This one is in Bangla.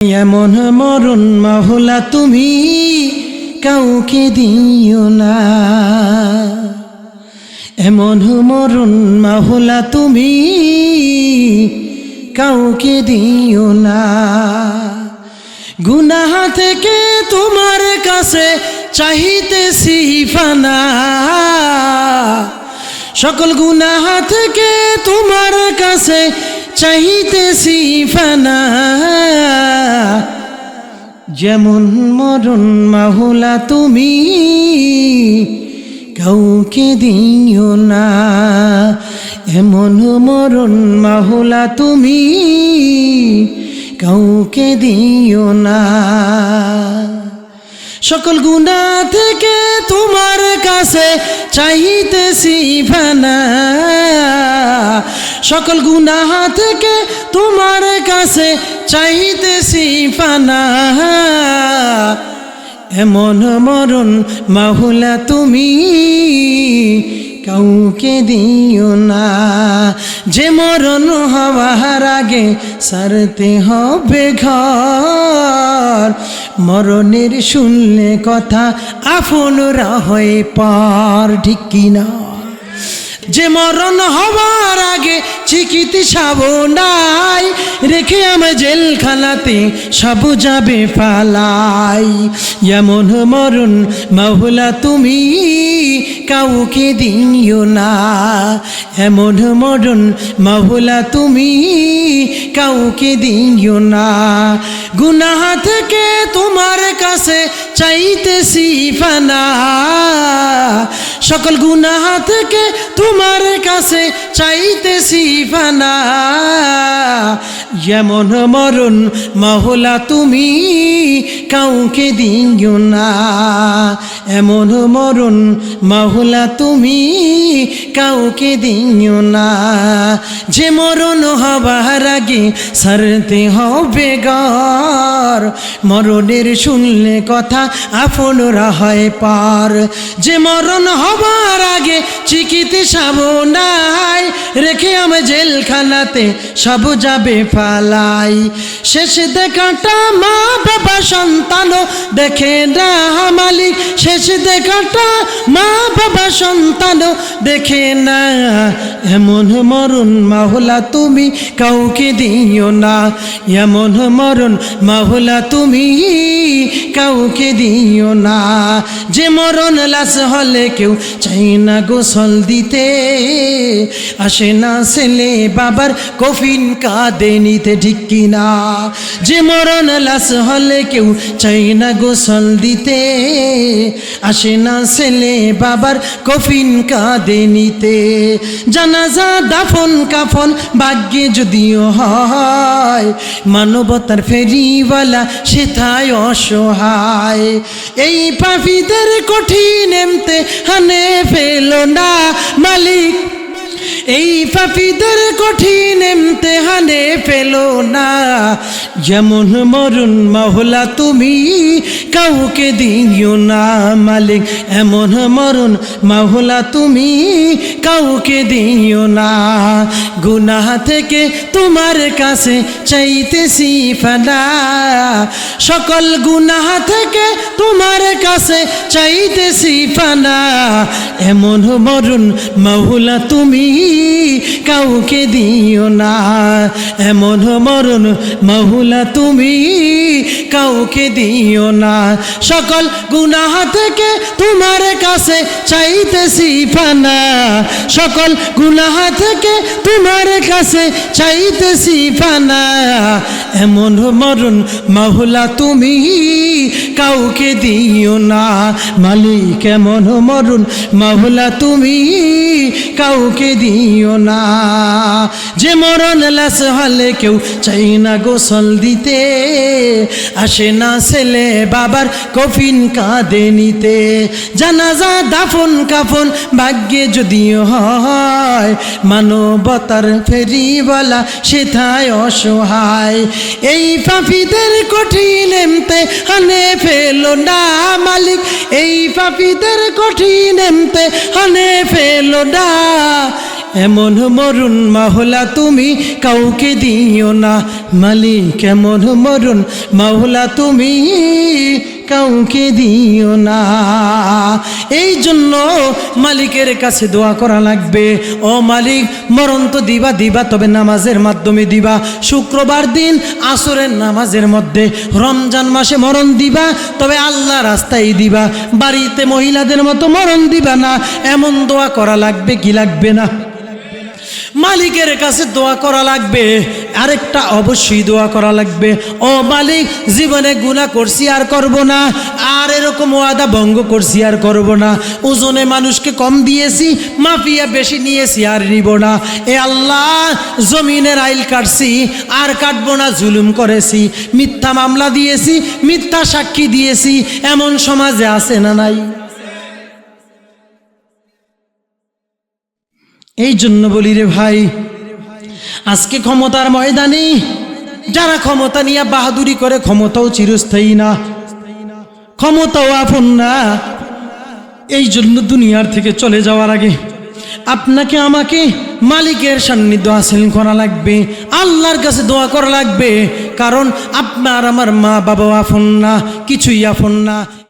এমন মরণ মাওলা তুমি কাউকে দিও না, এমন মরণ মাওলা তুমি কাউকে দিও না। গুনাহ থেকে তোমার কাছে চাহিতেছি ফানা, সকল গুনাহ থেকে তোমার কাছে চাহিতেছি ফানা। যেমন মরণ মাওলা তুমি কাউকে দিও না, এমন মরণ মাওলা তুমি কাউকে দিও না। সকল গুনাহ থেকে তোমার কাছে চাহিতেছি ফানা, সকল গুনাহ থেকে তোমার কাছে চাহিতেছি ফানা। এমন মরণ মাওলা তুমি কাউকে দিও না। যে মরণ হওয়ার আগে সারতে হবে ঘর, মরণের শুনলে কথা আপনরা হয়ে পার, ঠিক কিনা? যে মরণ হওয়ার আগে চিকিৎসাব নাই, রেখে আমি জেলখানাতে সব যাবে পালাই। এমন মরণ মাওলা তুমি কাউকে দিও না, এমন মরণ মাওলা তুমি কাউকে দিও না। গুনাহ থেকে তোমার কাছে চাইতেছি ফানা, সকল গুনাহ থেকে তোমার কাছে চাইতেছি ফানা। এমন মরণ মাওলা তুমি কাউকে দিও না, এমন মরণ মাওলা তুমি কাউকে দিও না। যে মরণ হবার আগে সারতে হবে ঘর, মরণের শুনলে কথা আপনরা হয় পার। যে মরণ হবার আগে চিকিৎসাব নাই, রেখে আমি জেলখানাতে সব যাবে পালাই। শেষ দেখাটা মা বাবা সন্তান দেখে না মালিক, শেষ দেখাটা মা বাবা সন্তান দেখে না। এমন মরণ মাওলা তুমি কাউকে দিও না, এমন মরণ মাওলা তুমি কাউকে দিও না। যে মরণ লাশ হলে কেউ চাই না গোসল দিতে, আসে না ছেলে বাবার কফিন কাঁধে নিতে, ঠিক কিনা? যে মরণ লাশ হলে কেউ চাই না গোসল দিতে, আসে না ছেলে বাবার কফিন কাঁধে নিতে। জানাজা দাফন কাফন ভাগ্যে যদিও হয়, মানবতার ফেরিওয়ালা সেথায় অসহায়। এই পাপীদের কঠিন ইমতিহানে ফেল না মালিক, এই পাপীদের কঠিন ইমতিহানে পেল না। যেমন মরণ মাওলা তুমি কাউকে দিও না মালিক, এমন মরণ মাওলা তুমি কাউকে দিও না। গুনাহ থেকে তোমার কাছে চাইতেছি ফানা, সকল গুনাহ থেকে তোমার কাছে চাইতেছি ফানা। এমন মরণ মাওলা তুমি কাউকে দিও না, এমন মরণ মাওলা তুমি কাউকে দিও না। সকল গুনাহ থেকে তোমার কাছে চাইতেছি ফানা, সকল গুনাহ থেকে তোমার কাছে চাইতেছি ফানা। এমন মরণ মাওলা তুমি কাউকে দিও না মালিক, এমন মরণ মাওলা তুমি কাউকে দিও না। যে মরণ লাশ হলে কেউ চাই না গোসল দিতে, আসে না ছেলে বাবার কফিন কাঁধে নিতে। জানাজা দাফন কাফন ভাগ্যে যদিও হয়, মানবতার ফেরিওয়ালা সেথায় অসহায়। এই পাপীদের কঠিন ইমতিহানে ফেল না মালিক, এই পাপীদের কঠিন ইমতিহানে ফেল না। এমন মরুন মাওলা তুমি কাউকে দিও না, মালিক এমন মরুন মাওলা তুমি কাউকে দিও না। এই জন্য মালিকের কাছে দোয়া করা লাগবে। ও মালিক, মরণ তো দিবা দিবা, তবে নামাজের মাধ্যমে দিবা। শুক্রবার দিন আসরের নামাজের মধ্যে, রমজান মাসে মরণ দিবা, তবে আল্লাহ রাস্তায় দিবা। বাড়িতে মহিলাদের মতো মরণ দিবা না। এমন দোয়া করা লাগবে কি লাগবে না? মালিকের কাছে দোয়া করা লাগবে। আরেকটা অবশ্যই দোয়া করা লাগবে, ও মালিক, জীবনে গুনাহ করছি আর করব না, আর এরকম ওয়াদা ভঙ্গ করছি আর করব না, ওজনে মানুষকে কম দিয়েছি, মাফিয়া বেশি নিয়েছি আর নিব না। এ আল্লাহ, জমিনের আইল কাটছি আর কাটবো না, জুলুম করেছি, মিথ্যা মামলা দিয়েছি, মিথ্যা সাক্ষী দিয়েছি, এমন সমাজে আছে না নাই? এই জন্য বলি রে ভাই, আজকে ক্ষমতার ময়দানে যারা ক্ষমতা নিয়ে বাহাদুরি করে, ক্ষমতাও চিরস্থায়ী না, ক্ষমতাও আপন না। এই জন্য দুনিয়ার থেকে চলে যাওয়ার আগে আপনাকে আমাকে মালিকের সান্নিধ্য হাসিল করা লাগবে, আল্লাহর কাছে দোয়া করা লাগবে। কারণ আপনার আমার মা বাবাও আপন না, কিছুই আপন না।